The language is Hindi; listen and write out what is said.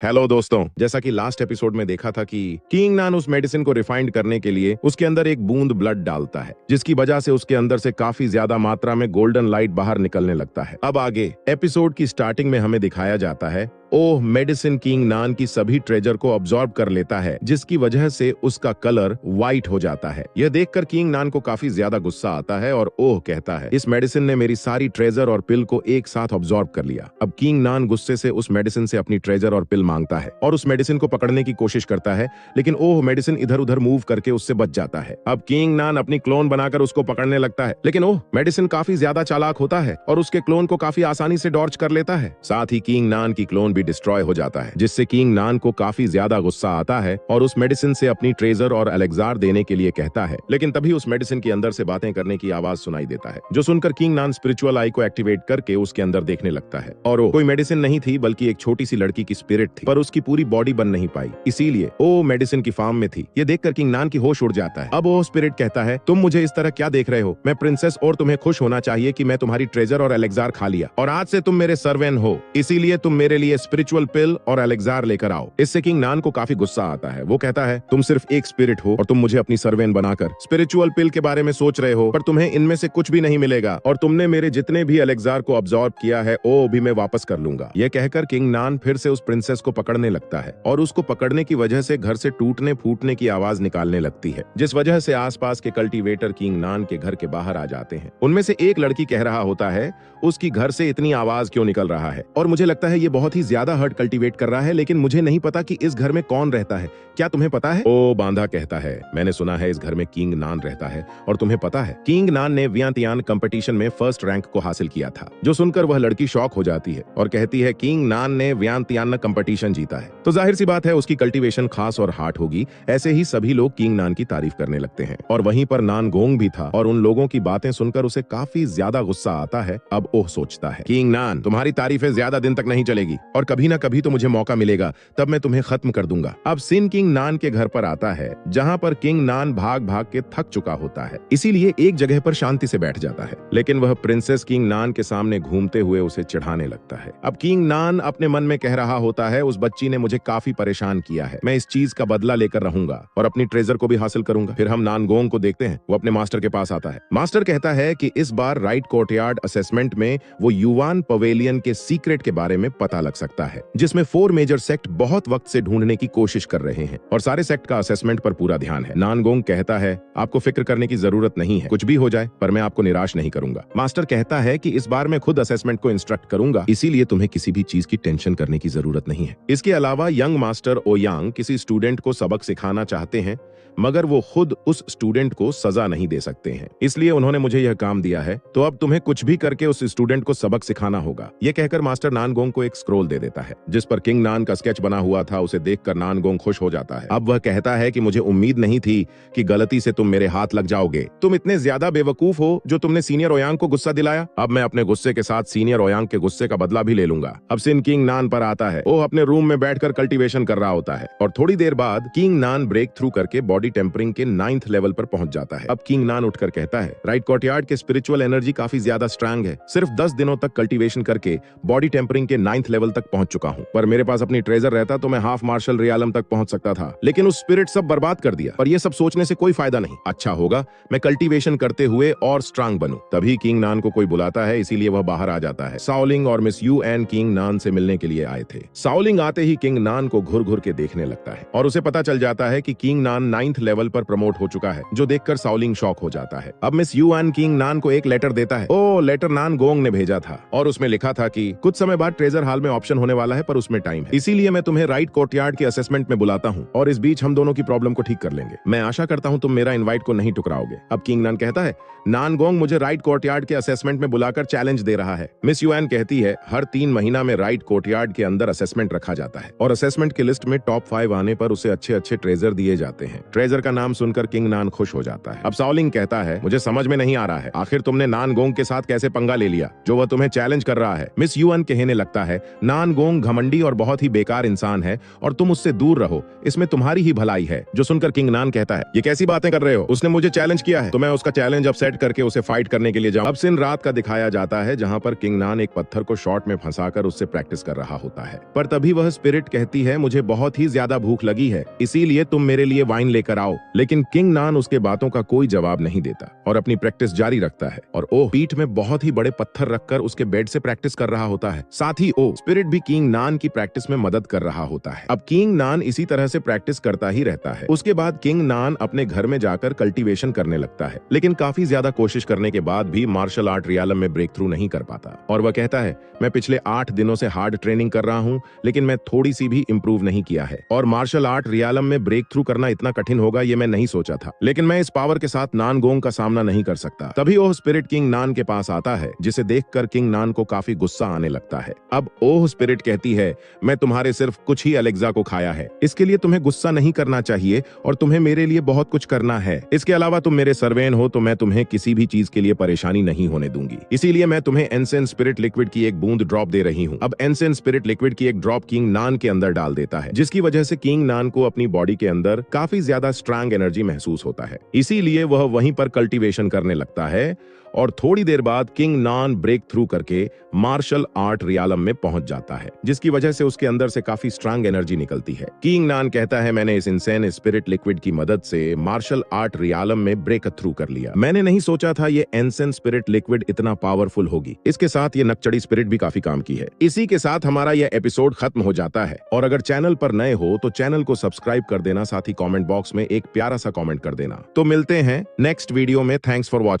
हेलो दोस्तों, जैसा कि लास्ट एपिसोड में देखा था कि किंग नान उस मेडिसिन को रिफाइंड करने के लिए उसके अंदर एक बूंद ब्लड डालता है, जिसकी वजह से उसके अंदर से काफी ज्यादा मात्रा में गोल्डन लाइट बाहर निकलने लगता है। अब आगे एपिसोड की स्टार्टिंग में हमें दिखाया जाता है ओह मेडिसिन किंग नान की सभी ट्रेजर को अब्सॉर्ब कर लेता है, जिसकी वजह से उसका कलर व्हाइट हो जाता है। यह देखकर किंग नान को काफी ज्यादा गुस्सा आता है और ओह कहता है इस मेडिसिन ने मेरी सारी ट्रेजर और पिल को एक साथ अब्सॉर्ब कर लिया। अब किंग नान गुस्से से उस मेडिसिन से अपनी ट्रेजर और पिल मांगता है और उस मेडिसिन को पकड़ने की कोशिश करता है, लेकिन ओह मेडिसिन इधर उधर मूव करके उससे बच जाता है। अब किंग नान अपनी क्लोन बनाकर उसको पकड़ने लगता है, लेकिन ओह मेडिसिन काफी ज्यादा चालाक होता है और उसके क्लोन को काफी आसानी से डॉर्च कर लेता है। साथ ही किंग नान की क्लोन भी डिस्ट्रॉय हो जाता है, जिससे किंग नान को काफी ज्यादा गुस्सा आता है और उस मेडिसिन से अपनी ट्रेजर और एलेक्जार देने के लिए कहता है। लेकिन तभी उस मेडिसिन के अंदर से बातें करने की आवाज सुनाई देता है, जो सुनकर किंग नान स्पिरिचुअल आई को एक्टिवेट करके उसके अंदर देखने लगता है। और वो कोई मेडिसिन नहीं थी, बल्कि एक छोटी सी लड़की की स्पिरिट थी, पर उसकी पूरी बॉडी बन नहीं पाई, इसीलिए वो मेडिसिन की फार्म में थी। ये देखकर किंग नान की होश उड़ जाता है। अब वो स्पिरिट कहता है तुम मुझे इस तरह क्या देख रहे हो, मैं प्रिंसेस और तुम्हें खुश होना चाहिए कि मैं तुम्हारी ट्रेजर और एलेक्जार खा लिया और आज से तुम मेरे सर्वेंट हो, इसीलिए तुम मेरे लिए स्पिरिचुअल पिल और एलेक्जार लेकर आओ। इससे किंग नान को काफी गुस्सा आता है। वो कहता है तुम सिर्फ एक स्पिरिट हो और तुम मुझे अपनी सर्वेंट बनाकर स्पिरिचुअल पिल के बारे में सोच रहे हो, पर तुम्हें इनमें से कुछ भी नहीं मिलेगा और तुमने मेरे जितने भी एलेक्जार को अब्सॉर्ब किया है वो भी मैं वापस कर लूंगा। यह कहकर किंग नान फिर से उस प्रिंसेस को पकड़ने लगता है और उसको पकड़ने की वजह से घर से टूटने फूटने की आवाज निकालने लगती है, जिस वजह से आसपास के कल्टीवेटर किंग नान के घर के बाहर आ जाते हैं। उनमें से एक लड़की कह रहा होता है उसकी घर से इतनी आवाज क्यों निकल रहा है, और मुझे लगता है ये बहुत ही ज्यादा हर्ट कल्टीवेट कर रहा है, लेकिन मुझे नहीं पता कि इस घर में कौन रहता है, क्या तुम्हें पता है? ओ बांधा कहता है मैंने सुना है इस घर में किंग नान रहता है, और तुम्हें पता है किंग नान ने वियांतियान कंपटीशन में फर्स्ट रैंक को हासिल किया था। जो सुनकर वह लड़की शॉक हो जाती है और कहती है किंग नान ने वियांतियान कंपटीशन जीता है, तो जाहिर सी बात है उसकी कल्टीवेशन खास और हार्ट होगी। ऐसे ही सभी लोग किंग नान की तारीफ करने लगते हैं और वहीं पर नान गोंग भी था और उन लोगों की बातें सुनकर उसे काफी ज्यादा गुस्सा आता है। अब ओह सोचता है किंग नान तुम्हारी तारीफें ज्यादा दिन तक नहीं चलेगी और कभी ना कभी तो मुझे मौका मिलेगा, तब मैं तुम्हें खत्म कर दूंगा। अब सिन किंग नान के घर पर आता है, जहां पर किंग नान भाग भाग के थक चुका होता है, इसीलिए एक जगह पर शांति से बैठ जाता है, लेकिन वह प्रिंसेस किंग नान के सामने घूमते हुए उसे चिढ़ाने लगता है। अब किंग नान अपने मन में कह रहा होता है उस बच्ची ने मुझे काफी परेशान किया है, मैं इस चीज का बदला लेकर रहूंगा और अपनी ट्रेजर को भी हासिल करूंगा। फिर हम नान गोंग को देखते हैं, वो अपने मास्टर के पास आता है। मास्टर कहता है कि इस बार राइट कोर्टयार्ड असेसमेंट में वो युवान पवेलियन के सीक्रेट के बारे में पता लग सकता है, जिसमें 4 मेजर सेक्ट बहुत वक्त से ढूंढने की कोशिश कर रहे हैं और सारे सेक्ट का असेसमेंट पर पूरा ध्यान है। नानगोंग कहता है आपको फिक्र करने की जरूरत नहीं है, कुछ भी हो जाए पर मैं आपको निराश नहीं करूंगा। मास्टर कहता है कि इस बार मैं खुद असेसमेंट को इंस्ट्रक्ट करूंगा, इसीलिए तुम्हें किसी भी चीज की टेंशन करने की जरूरत नहीं है। इसके अलावा यंग मास्टर ओयांग किसी स्टूडेंट को सबक सिखाना चाहते हैं, मगर वो खुद उस स्टूडेंट को सजा नहीं दे सकते हैं, इसलिए उन्होंने मुझे यह काम दिया है, तो अब तुम्हें कुछ भी करके उस स्टूडेंट को सबक सिखाना होगा। यह कहकर मास्टर नानगोंग को एक स्क्रोल दे देता है, जिस पर किंग नान का स्केच बना हुआ था। उसे देखकर नानगोंग खुश हो जाता है। अब वह कहता है कि मुझे उम्मीद नहीं थी कि गलती से तुम मेरे हाथ लग जाओगे, तुम इतने ज्यादा बेवकूफ हो जो तुमने सीनियर ओयांग को गुस्सा दिलाया। अब मैं अपने गुस्से के साथ सीनियर ओयांग के गुस्से का बदला भी ले लूंगा। अब सिन किंग नान पर आता है, वो अपने रूम में बैठकर कल्टीवेशन कर रहा होता है और थोड़ी देर बाद किंग नान ब्रेक थ्रू करके बॉडी टेम्परिंग के 9th लेवल पर पहुंच जाता है। अब किंग नान उठकर कहता है राइट कोर्टयार्ड के स्पिरिचुअल एनर्जी काफी ज्यादा स्ट्रांग है, सिर्फ 10 दिनों तक कल्टीवेशन करके बॉडी टेम्परिंग के 9th लेवल तक पहुंच चुका हूं, पर मेरे पास अपनी ट्रेजर रहता तो मैं हाफ मार्शल रियालम तक पहुंच सकता था, लेकिन उस स्पिरिट सब बर्बाद कर दिया, पर ये सब सोचने से कोई फायदा नहीं। अच्छा होगा मैं कल्टीवेशन करते हुए और स्ट्रांग बनूं। तभी किंग नान को कोई बुलाता है, इसीलिए वह बाहर आ जाता है। साओलिंग और मिस यू एन किंग नान से मिलने के लिए आए थे। साओलिंग आते ही किंग नान को घुर घुर के देखने लगता है और उसे पता चल जाता है कि किंग नान 9th लेवल पर प्रमोट हो चुका है, जो देखकर साओलिंग शॉक हो जाता है। अब मिस यू एन किंग नान को एक लेटर देता है। ओ लेटर नान गोंग ने भेजा था और उसमें लिखा था कि कुछ समय बाद ट्रेजर हॉल में ऑप्शन होने वाला है, पर उसमें टाइम है, इसीलिए मैं तुम्हें राइट कोर्टयार्ड के असेसमेंट में बुलाता हूँ और इस बीच हम दोनों की प्रॉब्लम को ठीक कर लेंगे। मैं आशा करता हूँ तुम मेरा इनवाइट को नहीं टुकराओगे। अब किंग नान कहता है नानगोंग मुझे राइट कोर्टयार्ड के असेसमेंट में बुलाकर चैलेंज दे रहा है। मिस यूएन कहती है हर 3 महीना में राइट कोर्टयार्ड के अंदर असेसमेंट रखा जाता है और असेसमेंट की लिस्ट में टॉप 5 आने पर उसे अच्छे अच्छे ट्रेजर दिए जाते हैं। ट्रेजर का नाम सुनकर किंग नान खुश हो जाता है। अब साओलिंग कहता है मुझे समझ में नहीं आ रहा है, आखिर तुमने नानगोंग के साथ कैसे पंगा ले लिया जो वह तुम्हें चैलेंज कर रहा है। मिस यूएन कहने लगता है नानगोंग घमंडी और बहुत ही बेकार इंसान है और तुम उससे दूर रहो, इसमें तुम्हारी ही भलाई है। जो सुनकर किंग नान कहता है, ये कैसी बातें कर रहे हो, उसने मुझे चैलेंज किया है तो मैं उसका चैलेंज अब सेट करके उसे फाइट करने के लिए जाऊं। अब सीन रात का दिखाया जाता है जहां पर किंग नान एक पत्थर को शॉर्ट में फंसाकर उससे प्रैक्टिस कर रहा होता है। पर तभी वह स्पिरिट कहती है, मुझे बहुत ही ज्यादा भूख लगी है, इसीलिए तुम मेरे लिए वाइन लेकर आओ। लेकिन किंग नान उसके बातों का कोई जवाब नहीं देता और अपनी प्रैक्टिस जारी रखता है। और ओह, पीठ में बहुत ही बड़े पत्थर रखकर उसके बेड से प्रैक्टिस कर रहा होता है। साथ ही ओह, स्पिरिट भी किंग नान की प्रैक्टिस में मदद कर रहा होता है। अब किंग नान इसी तरह से प्रैक्टिस करता ही रहता है। उसके बाद किंग नान अपने घर में जाकर कल्टीवेशन करने लगता है, लेकिन काफी ज्यादा कोशिश करने के बाद भी मार्शल आर्ट रियालम में ब्रेक थ्रू नहीं कर पाता। और वह कहता है, मैं पिछले 8 दिनों से हार्ड ट्रेनिंग कर रहा हूँ, लेकिन मैं थोड़ी सी भी इंप्रूव नहीं किया है। और मार्शल आर्ट रियालम में ब्रेक थ्रू करना इतना कठिन होगा ये मैं नहीं सोचा था, लेकिन मैं इस पावर के साथ नानगोंग का सामना नहीं कर सकता। तभी ओह स्पिरिट किंग नान के पास आता है, जिसे देखकर किंग नान को काफी गुस्सा आने लगता है। अब ओह स्पिरिट कहती है, मैं तुम्हारे सिर्फ कुछ ही अलेक्जा को खाया है, इसके लिए तुम्हें गुस्सा नहीं करना चाहिए और तुम्हें मेरे लिए बहुत कुछ करना है। इसके अलावा तुम मेरे सर्वेन हो तो मैं तुम्हें किसी भी चीज के लिए परेशानी नहीं होने दूंगी, इसीलिए मैं तुम्हें एंसेन स्पिरिट लिक्विड की एक बूंद ड्रॉप दे रही हूँ। अब एंसेन स्पिरिट लिक्विड की एक ड्रॉप किंग नान के अंदर डाल देता है, जिसकी वजह से किंग नान को अपनी बॉडी के अंदर काफी ज्यादा स्ट्रांग एनर्जी महसूस होता है। इसीलिए वह वहीं पर कल्टीवेशन करने लगता है और थोड़ी देर बाद किंग नान ब्रेक थ्रू करके मार्शल आर्ट रियालम में पहुंच जाता है, जिसकी वजह से उसके अंदर से काफी स्ट्रांग एनर्जी निकलती है। किंग नान कहता है, मैंने इस इंसेन स्पिरिट लिक्विड की मदद से मार्शल आर्ट रियालम में ब्रेक थ्रू कर लिया। मैंने नहीं सोचा था ये एंसेन स्पिरिट लिक्विड इतना पावरफुल होगी। इसके साथ ये नकचड़ी स्पिरिट भी काफी काम की है। इसी के साथ हमारा यह एपिसोड खत्म हो जाता है। और अगर चैनल पर नए हो तो चैनल को सब्सक्राइब कर देना, साथ ही कमेंट बॉक्स में एक प्यारा सा कमेंट कर देना। तो मिलते हैं नेक्स्ट वीडियो में। Thanks for watching.